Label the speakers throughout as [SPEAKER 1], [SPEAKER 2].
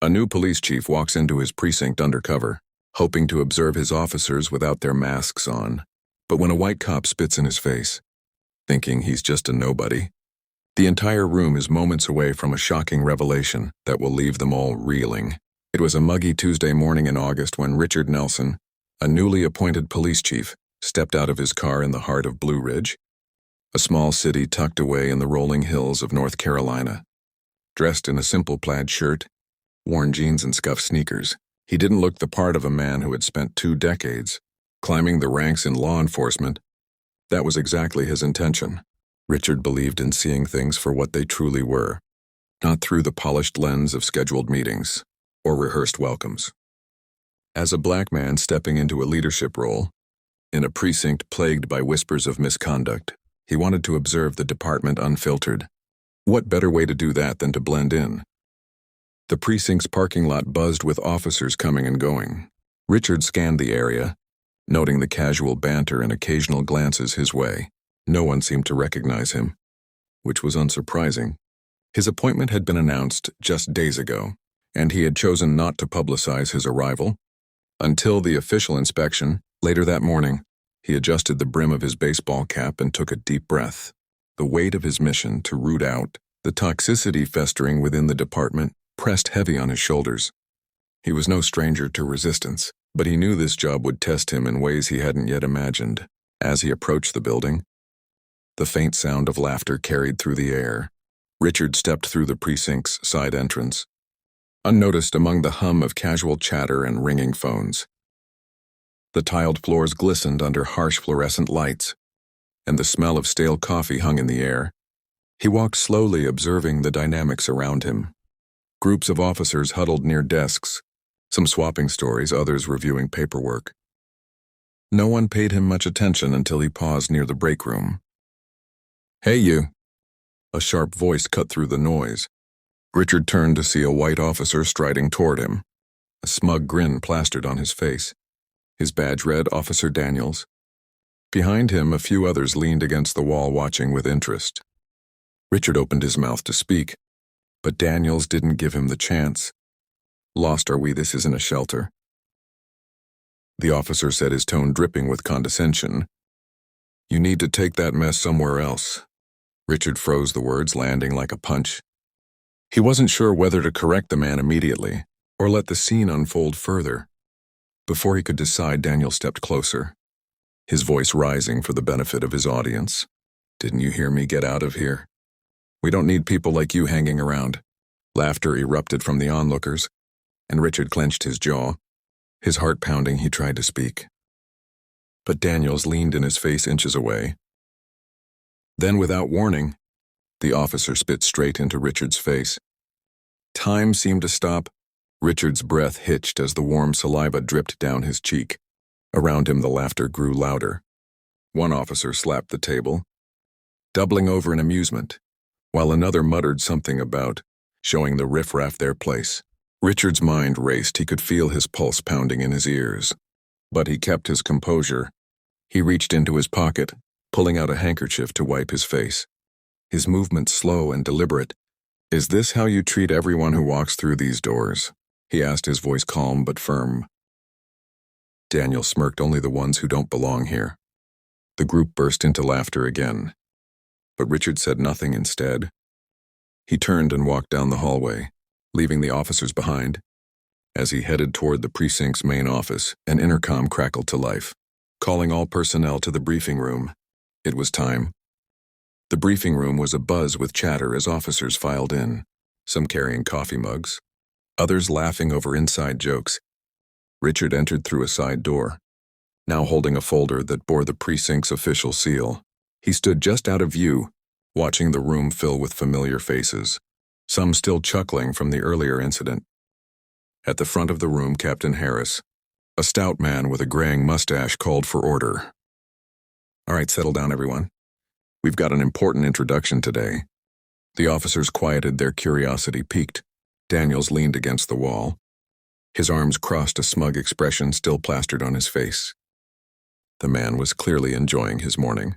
[SPEAKER 1] A new police chief walks into his precinct undercover, hoping to observe his officers without their masks on. But when a white cop spits in his face, thinking he's just a nobody, the entire room is moments away from a shocking revelation that will leave them all reeling. It was a muggy Tuesday morning in August when Richard Nelson, a newly appointed police chief, stepped out of his car in the heart of Blue Ridge, a small city tucked away in the rolling hills of North Carolina. Dressed in a simple plaid shirt, worn jeans and scuffed sneakers, he didn't look the part of a man who had spent 2 decades climbing the ranks in law enforcement. That was exactly his intention. Richard believed in seeing things for what they truly were, not through the polished lens of scheduled meetings or rehearsed welcomes. As a black man stepping into a leadership role, in a precinct plagued by whispers of misconduct, he wanted to observe the department unfiltered. What better way to do that than to blend in? The precinct's parking lot buzzed with officers coming and going. Richard scanned the area, noting the casual banter and occasional glances his way. No one seemed to recognize him, which was unsurprising. His appointment had been announced just days ago, and he had chosen not to publicize his arrival until the official inspection. Later that morning, he adjusted the brim of his baseball cap and took a deep breath. The weight of his mission to root out the toxicity festering within the department pressed heavy on his shoulders. He was no stranger to resistance, but he knew this job would test him in ways he hadn't yet imagined. As he approached the building, the faint sound of laughter carried through the air. Richard stepped through the precinct's side entrance, unnoticed among the hum of casual chatter and ringing phones. The tiled floors glistened under harsh fluorescent lights, and the smell of stale coffee hung in the air. He walked slowly, observing the dynamics around him. Groups of officers huddled near desks, some swapping stories, others reviewing paperwork. No one paid him much attention until he paused near the break room. "Hey, you!" A sharp voice cut through the noise. Richard turned to see a white officer striding toward him, a smug grin plastered on his face. His badge read Officer Daniels. Behind him, a few others leaned against the wall watching with interest. Richard opened his mouth to speak, but Daniels didn't give him the chance. "Lost are we? This isn't a shelter." The officer said, his tone dripping with condescension. "You need to take that mess somewhere else." Richard froze, the words landing like a punch. He wasn't sure whether to correct the man immediately or let the scene unfold further. Before he could decide, Daniel stepped closer, his voice rising for the benefit of his audience. "Didn't you hear me? Get out of here. We don't need people like you hanging around." Laughter erupted from the onlookers, and Richard clenched his jaw. His heart pounding, he tried to speak. But Daniels leaned in his face inches away. Then, without warning, the officer spit straight into Richard's face. Time seemed to stop. Richard's breath hitched as the warm saliva dripped down his cheek. Around him, the laughter grew louder. One officer slapped the table, doubling over in amusement, while another muttered something about showing the riffraff their place. Richard's mind raced. He could feel his pulse pounding in his ears. But he kept his composure. He reached into his pocket, pulling out a handkerchief to wipe his face. His movements slow and deliberate. "Is this how you treat everyone who walks through these doors?" he asked, his voice calm but firm. Daniel smirked. "Only the ones who don't belong here." The group burst into laughter again, but Richard said nothing instead. He turned and walked down the hallway, leaving the officers behind. As he headed toward the precinct's main office, an intercom crackled to life, calling all personnel to the briefing room. It was time. The briefing room was abuzz with chatter as officers filed in, some carrying coffee mugs, others laughing over inside jokes. Richard entered through a side door, now holding a folder that bore the precinct's official seal. He stood just out of view, watching the room fill with familiar faces, some still chuckling from the earlier incident. At the front of the room, Captain Harris, a stout man with a graying mustache, called for order. "All right, settle down, everyone. We've got an important introduction today." The officers quieted their curiosity piqued. Daniels leaned against the wall, his arms crossed, a smug expression still plastered on his face. The man was clearly enjoying his morning.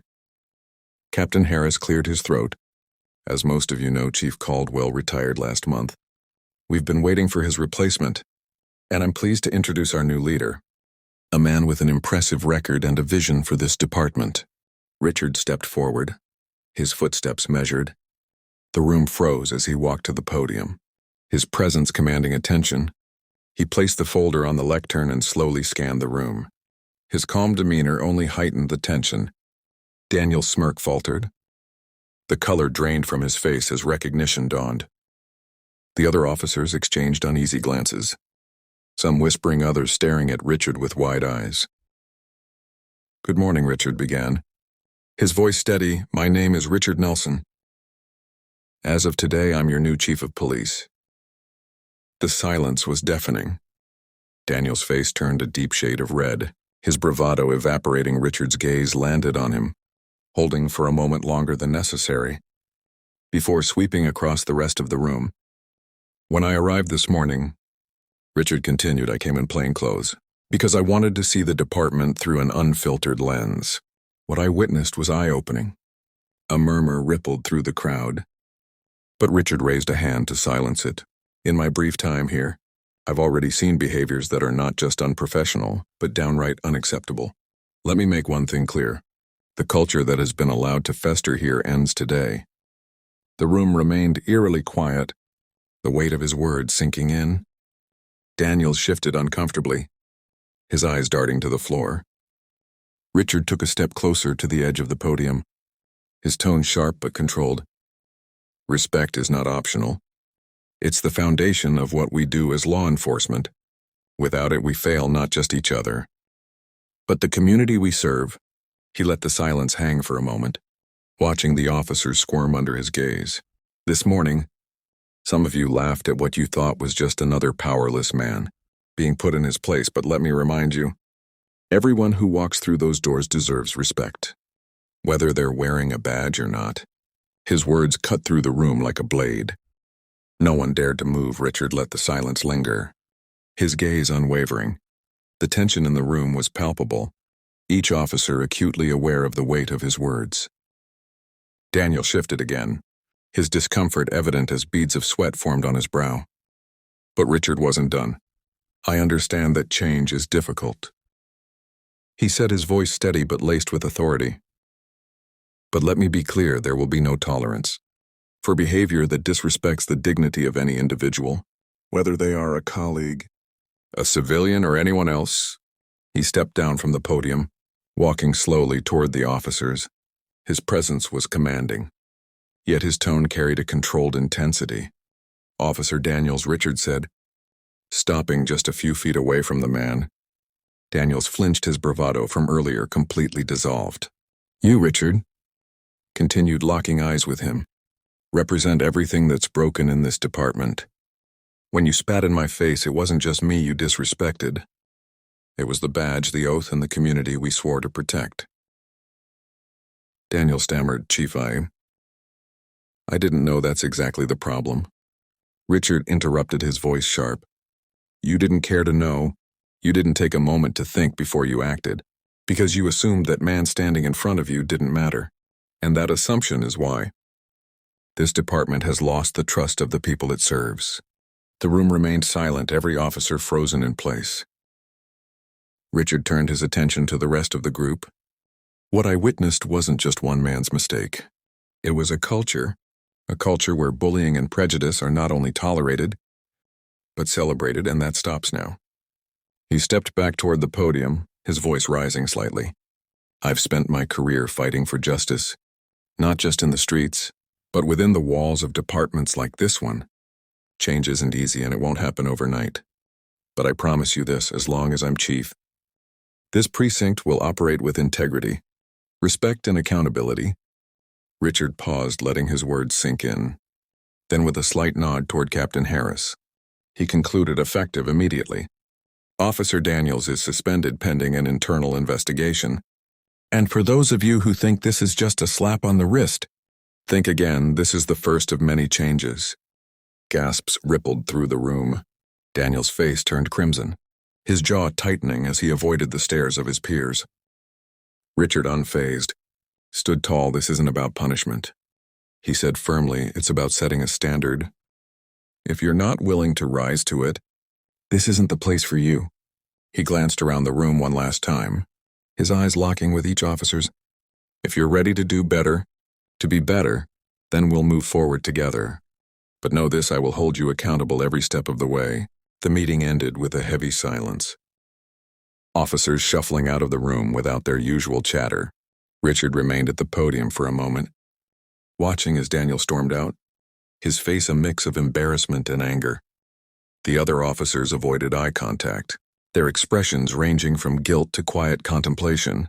[SPEAKER 1] Captain Harris cleared his throat. "As most of you know, Chief Caldwell retired last month. We've been waiting for his replacement, and I'm pleased to introduce our new leader, a man with an impressive record and a vision for this department." Richard stepped forward, his footsteps measured. The room froze as he walked to the podium, his presence commanding attention. He placed the folder on the lectern and slowly scanned the room. His calm demeanor only heightened the tension. Daniel's smirk faltered. The color drained from his face as recognition dawned. The other officers exchanged uneasy glances, some whispering, others staring at Richard with wide eyes. "Good morning," Richard began, his voice steady. "My name is Richard Nelson. As of today, I'm your new chief of police." The silence was deafening. Daniel's face turned a deep shade of red, his bravado evaporating. Richard's gaze landed on him, holding for a moment longer than necessary, before sweeping across the rest of the room. "When I arrived this morning," Richard continued, "I came in plain clothes, because I wanted to see the department through an unfiltered lens. What I witnessed was eye-opening." A murmur rippled through the crowd, but Richard raised a hand to silence it. "In my brief time here, I've already seen behaviors that are not just unprofessional, but downright unacceptable. Let me make one thing clear. The culture that has been allowed to fester here ends today." The room remained eerily quiet, the weight of his words sinking in. Daniel shifted uncomfortably, his eyes darting to the floor. Richard took a step closer to the edge of the podium, his tone sharp but controlled. "Respect is not optional. It's the foundation of what we do as law enforcement. Without it, we fail not just each other, but the community we serve." He let the silence hang for a moment, watching the officers squirm under his gaze. "This morning, some of you laughed at what you thought was just another powerless man being put in his place, but let me remind you, everyone who walks through those doors deserves respect, whether they're wearing a badge or not." His words cut through the room like a blade. No one dared to move. Richard let the silence linger, his gaze unwavering. The tension in the room was palpable, each officer acutely aware of the weight of his words. Daniel shifted again, his discomfort evident as beads of sweat formed on his brow. But Richard wasn't done. "I understand that change is difficult," he said, his voice steady but laced with authority. "But let me be clear, there will be no tolerance for behavior that disrespects the dignity of any individual, whether they are a colleague, a civilian, or anyone else." He stepped down from the podium, walking slowly toward the officers. His presence was commanding, yet his tone carried a controlled intensity. "Officer Daniels," Richard said, stopping just a few feet away from the man. Daniels flinched, his bravado from earlier completely dissolved. "You, Richard," continued, locking eyes with him, "represent everything that's broken in this department. When you spat in my face, it wasn't just me you disrespected. It was the badge, the oath, and the community we swore to protect." Daniel stammered, "Chief, I didn't know that's exactly the problem." Richard interrupted, his voice sharp. "You didn't care to know. You didn't take a moment to think before you acted, because you assumed that man standing in front of you didn't matter. And that assumption is why this department has lost the trust of the people it serves." The room remained silent, every officer frozen in place. Richard turned his attention to the rest of the group. "What I witnessed wasn't just one man's mistake. It was a culture where bullying and prejudice are not only tolerated, but celebrated, and that stops now." He stepped back toward the podium, his voice rising slightly. "I've spent my career fighting for justice, not just in the streets, but within the walls of departments like this one. Change isn't easy, and it won't happen overnight. But I promise you this, as long as I'm chief, this precinct will operate with integrity, respect, and accountability." Richard paused, letting his words sink in. Then, with a slight nod toward Captain Harris, he concluded, "Effective immediately. Officer Daniels is suspended pending an internal investigation. And for those of you who think this is just a slap on the wrist, think again. This is the first of many changes." Gasps rippled through the room. Daniel's face turned crimson, his jaw tightening as he avoided the stares of his peers. Richard, unfazed, stood tall. "This isn't about punishment," he said firmly. "It's about setting a standard. If you're not willing to rise to it, this isn't the place for you. He glanced around the room one last time, his eyes locking with each officer's. If you're ready to do better, to be better, then we'll move forward together. But know this, I will hold you accountable every step of the way. The meeting ended with a heavy silence. Officers shuffling out of the room without their usual chatter. Richard remained at the podium for a moment, watching as Daniel stormed out, his face a mix of embarrassment and anger. The other officers avoided eye contact, their expressions ranging from guilt to quiet contemplation.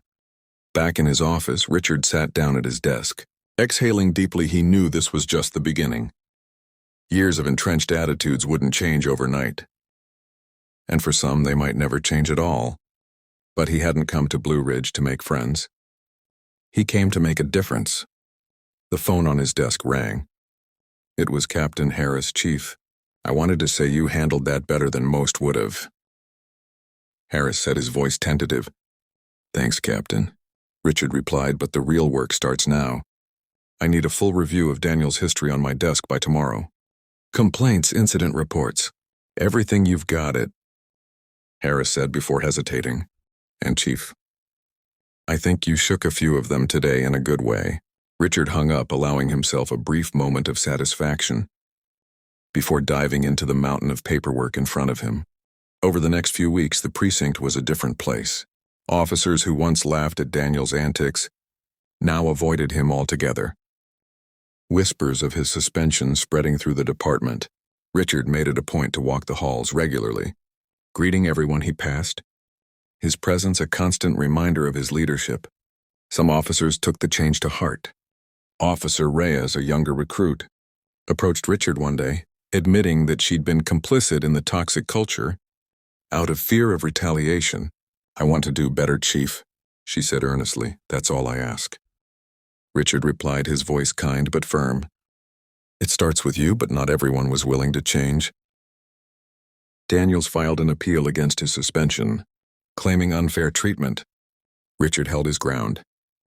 [SPEAKER 1] Back in his office, Richard sat down at his desk. Exhaling deeply, he knew this was just the beginning. Years of entrenched attitudes wouldn't change overnight. And for some, they might never change at all. But he hadn't come to Blue Ridge to make friends. He came to make a difference. The phone on his desk rang. It was Captain Harris, Chief. I wanted to say you handled that better than most would have. Harris said, his voice tentative. Thanks, Captain. Richard replied, but the real work starts now. I need a full review of Daniel's history on my desk by tomorrow. Complaints, incident reports. Everything you've got it. Harris said before hesitating. And Chief, I think you shook a few of them today in a good way. Richard hung up, allowing himself a brief moment of satisfaction before diving into the mountain of paperwork in front of him. Over the next few weeks, the precinct was a different place. Officers who once laughed at Daniel's antics now avoided him altogether. Whispers of his suspension spreading through the department. Richard made it a point to walk the halls regularly, greeting everyone he passed, his presence a constant reminder of his leadership. Some officers took the change to heart. Officer Reyes, a younger recruit, approached Richard one day, admitting that she'd been complicit in the toxic culture. Out of fear of retaliation, I want to do better, Chief, she said earnestly. That's all I ask. Richard replied, his voice kind but firm. It starts with you, but not everyone was willing to change. Daniels filed an appeal against his suspension, claiming unfair treatment. Richard held his ground,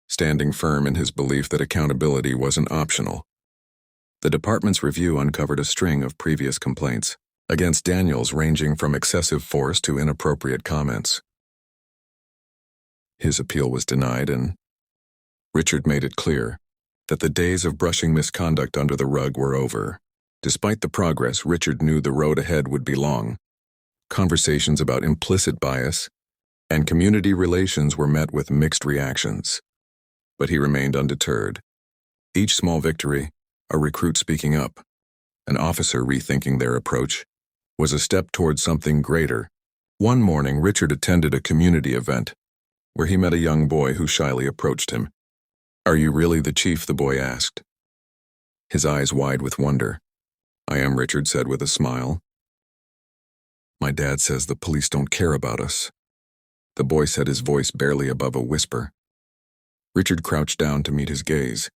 [SPEAKER 1] standing firm in his belief that accountability wasn't optional. The department's review uncovered a string of previous complaints against Daniels, ranging from excessive force to inappropriate comments. His appeal was denied, and Richard made it clear that the days of brushing misconduct under the rug were over. Despite the progress, Richard knew the road ahead would be long. Conversations about implicit bias and community relations were met with mixed reactions. But he remained undeterred. Each small victory, a recruit speaking up, an officer rethinking their approach, was a step towards something greater. One morning, Richard attended a community event where he met a young boy who shyly approached him. Are you really the chief? The boy asked, his eyes wide with wonder. I am, Richard said with a smile. My dad says the police don't care about us. The boy said, his voice barely above a whisper. Richard crouched down to meet his gaze.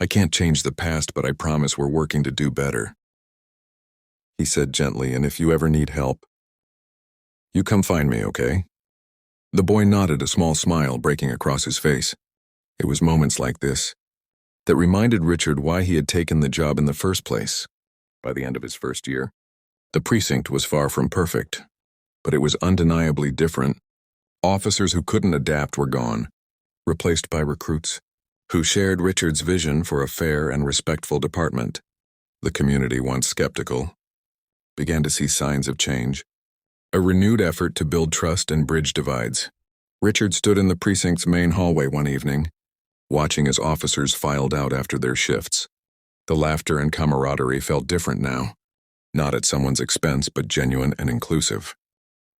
[SPEAKER 1] I can't change the past, but I promise we're working to do better, he said gently, and if you ever need help, you come find me, okay? The boy nodded, a small smile breaking across his face. It was moments like this that reminded Richard why he had taken the job in the first place. By the end of his first year, the precinct was far from perfect, but it was undeniably different. Officers who couldn't adapt were gone, replaced by recruits who shared Richard's vision for a fair and respectful department. The community, once skeptical, began to see signs of change. A renewed effort to build trust and bridge divides. Richard stood in the precinct's main hallway one evening, watching as officers filed out after their shifts. The laughter and camaraderie felt different now, not at someone's expense, but genuine and inclusive.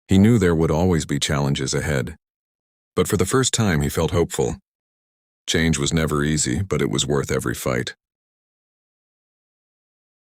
[SPEAKER 1] He knew there would always be challenges ahead, but for the first time he felt hopeful. Change was never easy, but it was worth every fight.